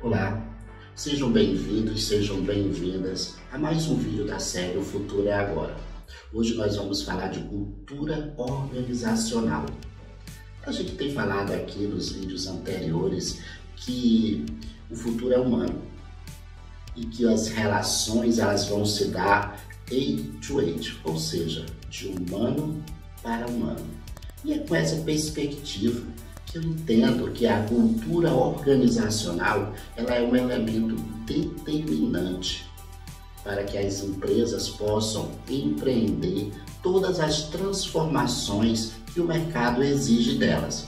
Olá, sejam bem-vindos, sejam bem-vindas a mais um vídeo da série O Futuro é Agora. Hoje nós vamos falar de cultura organizacional. A gente tem falado aqui nos vídeos anteriores que o futuro é humano e que as relações elas vão se dar age to age, ou seja, de humano para humano. E é com essa perspectiva que eu entendo que a cultura organizacional ela é um elemento determinante para que as empresas possam empreender todas as transformações que o mercado exige delas.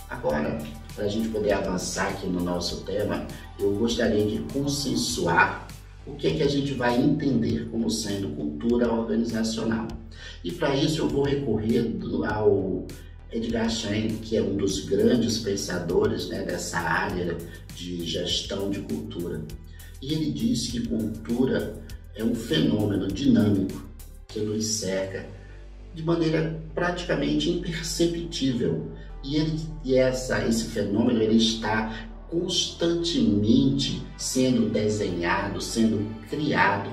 Agora, para a gente poder avançar aqui no nosso tema, eu gostaria de consensuar o que é que a gente vai entender como sendo cultura organizacional. E para isso eu vou recorrer ao Edgar Schein, que é um dos grandes pensadores dessa área de gestão de cultura. E ele diz que cultura é um fenômeno dinâmico que nos cerca de maneira praticamente imperceptível. E esse fenômeno ele está constantemente sendo desenhado, sendo criado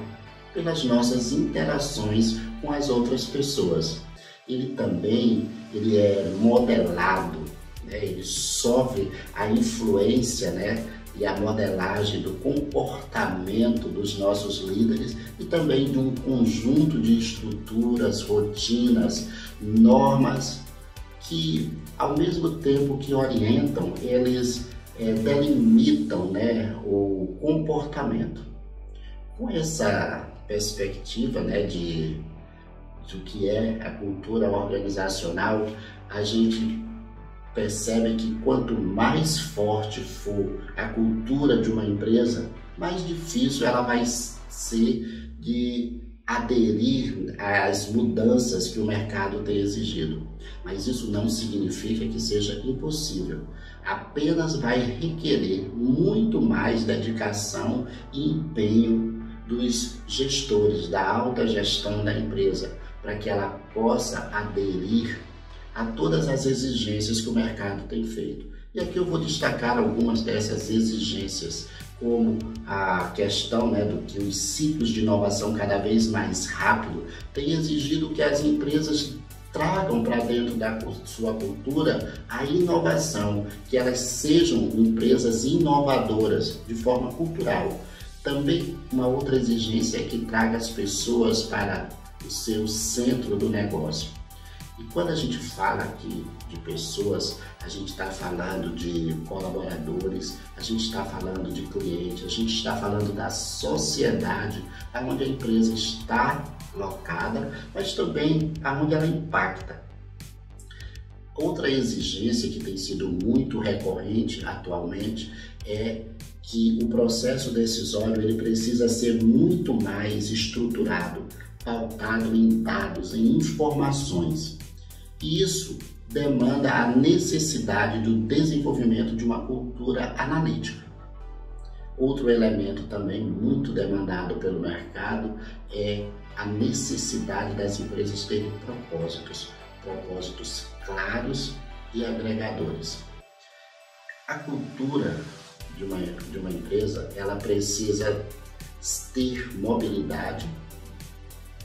pelas nossas interações com as outras pessoas. Ele é modelado, ele sofre a influência e a modelagem do comportamento dos nossos líderes e também de um conjunto de estruturas, rotinas, normas que, ao mesmo tempo que orientam, eles delimitam o comportamento. Com essa perspectiva do que é a cultura organizacional, a gente percebe que quanto mais forte for a cultura de uma empresa, mais difícil ela vai ser de aderir às mudanças que o mercado tem exigido. Mas isso não significa que seja impossível. Apenas vai requerer muito mais dedicação e empenho dos gestores, da alta gestão da empresa, para que ela possa aderir a todas as exigências que o mercado tem feito. E aqui eu vou destacar algumas dessas exigências, como a questão do que os ciclos de inovação cada vez mais rápido têm exigido que as empresas tragam para dentro da sua cultura a inovação, que elas sejam empresas inovadoras de forma cultural. Também uma outra exigência é que traga as pessoas para o seu centro do negócio. E quando a gente fala aqui de pessoas, a gente está falando de colaboradores, a gente está falando de clientes, a gente está falando da sociedade onde a empresa está locada, mas também onde ela impacta. Outra exigência que tem sido muito recorrente atualmente é que o processo decisório ele precisa ser muito mais estruturado, pautado em dados, em informações. E isso demanda a necessidade do desenvolvimento de uma cultura analítica. Outro elemento também muito demandado pelo mercado é a necessidade das empresas terem propósitos claros e agregadores. A cultura de uma empresa, ela precisa ter mobilidade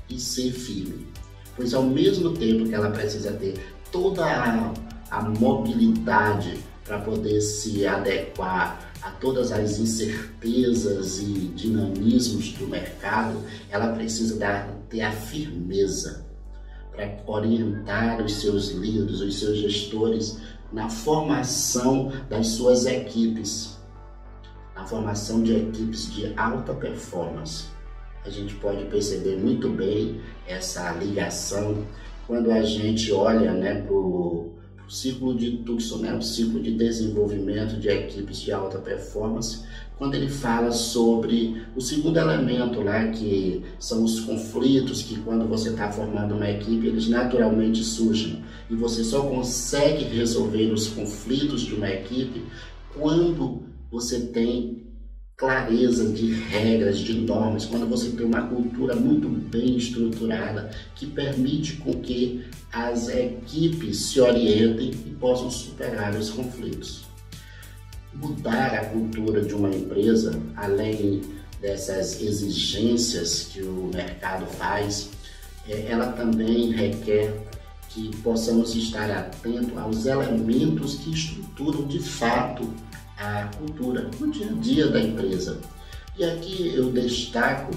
e ser firme, pois ao mesmo tempo que ela precisa ter toda a mobilidade para poder se adequar a todas as incertezas e dinamismos do mercado, ela precisa ter a firmeza para orientar os seus líderes, os seus gestores na formação das suas equipes, na formação de equipes de alta performance. A gente pode perceber muito bem essa ligação quando a gente olha para o ciclo de Tucson, o ciclo de desenvolvimento de equipes de alta performance, quando ele fala sobre o segundo elemento lá, que são os conflitos, que quando você está formando uma equipe, eles naturalmente surgem. E você só consegue resolver os conflitos de uma equipe quando você tem clareza de regras, de normas, quando você tem uma cultura muito bem estruturada que permite com que as equipes se orientem e possam superar os conflitos. mudar a cultura de uma empresa, além dessas exigências que o mercado faz, ela também requer que possamos estar atentos aos elementos que estruturam de fato a cultura no dia a dia da empresa. E aqui eu destaco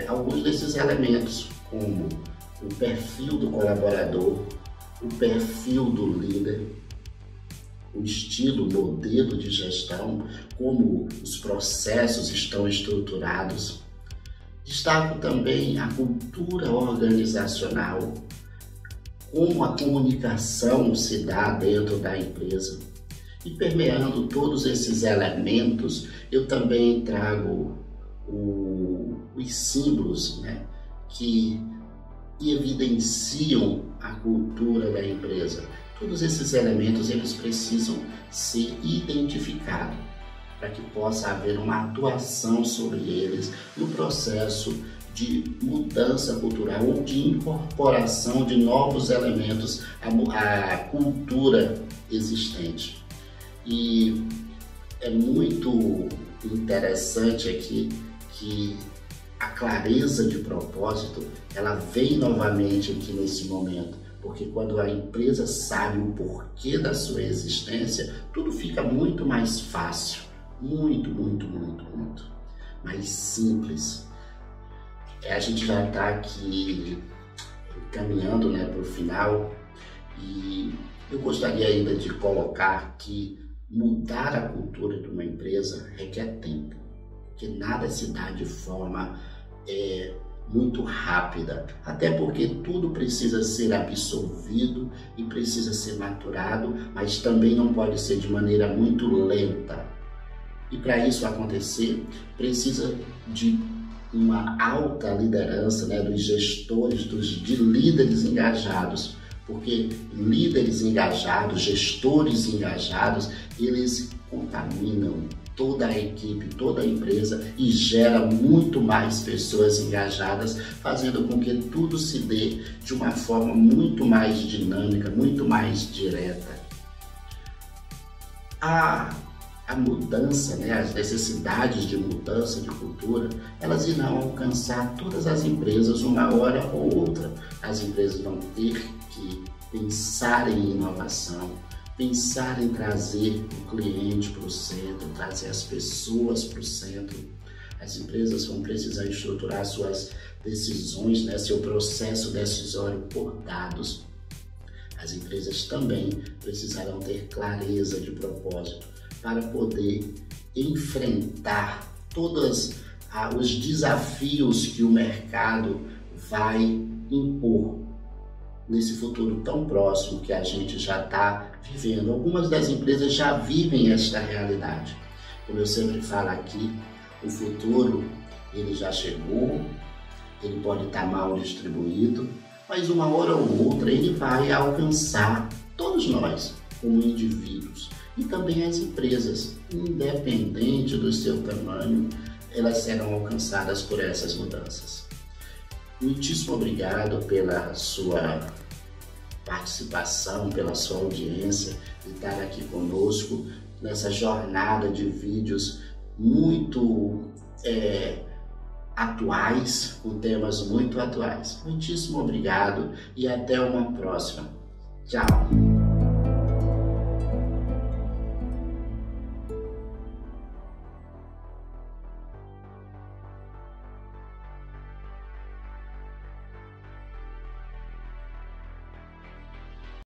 alguns desses elementos, como o perfil do colaborador, o perfil do líder, o estilo, o modelo de gestão, como os processos estão estruturados. Destaco também a cultura organizacional, como a comunicação se dá dentro da empresa. E permeando todos esses elementos, eu também trago os símbolos, né, que evidenciam a cultura da empresa. Todos esses elementos eles precisam ser identificados para que possa haver uma atuação sobre eles no processo de mudança cultural ou de incorporação de novos elementos à cultura existente. E é muito interessante aqui que a clareza de propósito ela vem novamente aqui nesse momento, porque quando a empresa sabe o porquê da sua existência, tudo fica muito mais fácil, muito mais simples. A gente já está aqui caminhando, né, para o final, e eu gostaria ainda de colocar que mudar a cultura de uma empresa requer tempo, porque nada se dá de forma muito rápida, até porque tudo precisa ser absorvido e precisa ser maturado, mas também não pode ser de maneira muito lenta. E para isso acontecer, precisa de uma alta liderança, né, dos gestores, de líderes engajados, porque líderes engajados, gestores engajados, eles contaminam toda a equipe, toda a empresa e gera muito mais pessoas engajadas, fazendo com que tudo se dê de uma forma muito mais dinâmica, muito mais direta. A mudança, né, as necessidades de mudança de cultura, elas irão alcançar todas as empresas uma hora ou outra. As empresas vão ter que pensar em inovação, pensar em trazer o cliente para o centro, trazer as pessoas para o centro. As empresas vão precisar estruturar suas decisões, né, seu processo decisório por dados. As empresas também precisarão ter clareza de propósito para poder enfrentar todos os desafios que o mercado vai impor nesse futuro tão próximo que a gente já está vivendo. Algumas das empresas já vivem esta realidade. Como eu sempre falo aqui, o futuro ele já chegou, ele pode estar mal distribuído, mas uma hora ou outra ele vai alcançar todos nós como indivíduos. E também as empresas, independente do seu tamanho, elas serão alcançadas por essas mudanças. Muitíssimo obrigado pela sua participação, pela sua audiência, de estar aqui conosco nessa jornada de vídeos muito atuais, com temas muito atuais. Muitíssimo obrigado e até uma próxima. Tchau!